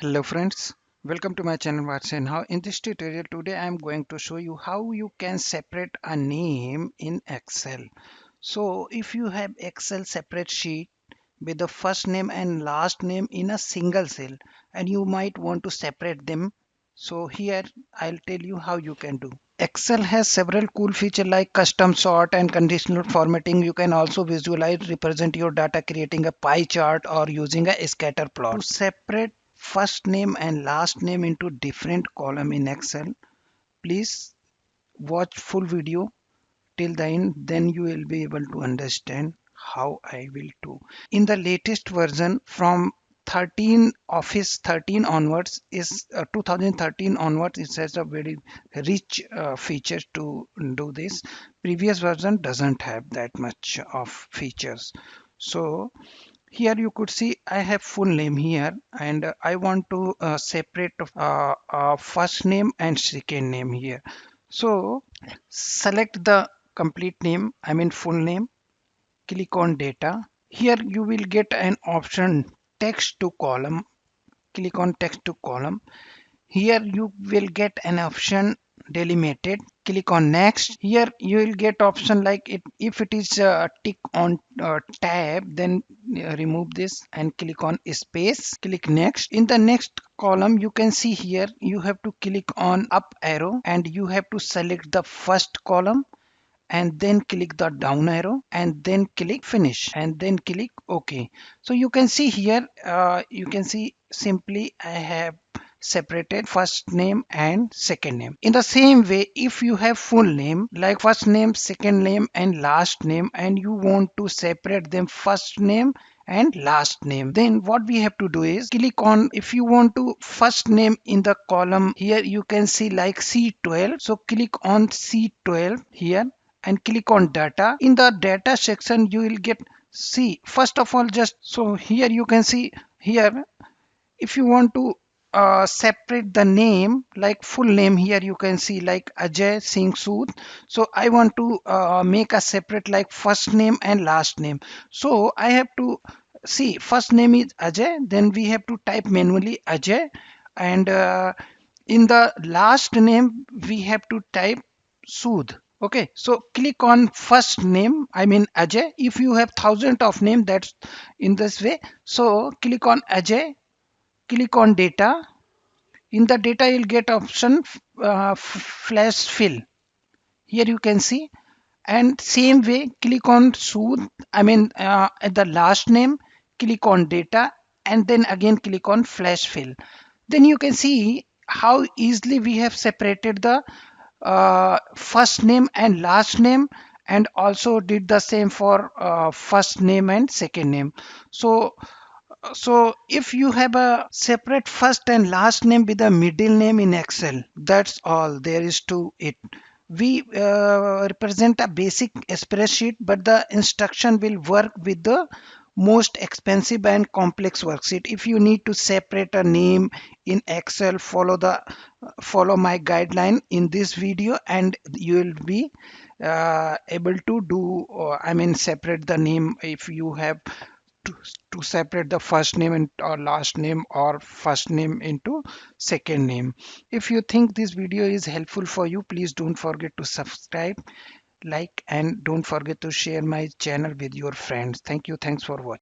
Hello friends, welcome to my channel Watson. How in this tutorial today I am going to show you how you can separate a name in Excel. So if you have Excel separate sheet with the first name and last name in a single cell and you might want to separate them, so here I'll tell you how you can do. Excel has several cool features like custom sort and conditional formatting. You can also visualize, represent your data, creating a pie chart or using a scatter plot. To separate first name and last name into different column in Excel, please watch full video till the end, then you will be able to understand how I will do. In the latest version from 13 Office 13 onwards is 2013 onwards, it has a very rich feature to do this. Previous version doesn't have that much of features. So here you could see I have full name here and I want to separate first name and second name here. So select the complete name, I mean full name, click on data. Here you will get an option text to column. Click on text to column. Here you will get an option delimited. Click on next. Here you will get option like it if it is tick on tab, then remove this and click on space. Click next. In the next column you can see here you have to click on up arrow and you have to select the first column and then click the down arrow and then click finish and then click OK. So you can see here you can see simply I have separated first name and second name. In the same way, if you have full name like first name, second name and last name and you want to separate them first name and last name, then what we have to do is click on, if you want to first name in the column, here you can see like C12, so click on C12 here and click on data. In the data section you will get, see, first of all, just so here you can see here if you want to separate the name like full name, here you can see like Ajay Singh Sood. So I want to make a separate like first name and last name. So I have to see first name is Ajay, then we have to type manually Ajay, and in the last name we have to type Sood. Okay, so click on first name, I mean Ajay. If you have thousands of name, that's in this way. So click on Ajay, click on data. In the data you'll get option flash fill. Here you can see, and same way click on Sood, I mean at the last name, click on data and then again click on flash fill. Then you can see how easily we have separated the first name and last name, and also did the same for first name and second name. So if you have a separate first and last name with a middle name in Excel, that's all there is to it. We represent a basic spreadsheet, but the instruction will work with the most expensive and complex worksheet. If you need to separate a name in Excel, follow my guideline in this video and you will be able to do I mean separate the name if you have to, to separate the first name and or last name or first name into second name. If you think this video is helpful for you, please don't forget to subscribe, like, and don't forget to share my channel with your friends. Thank you. Thanks for watching.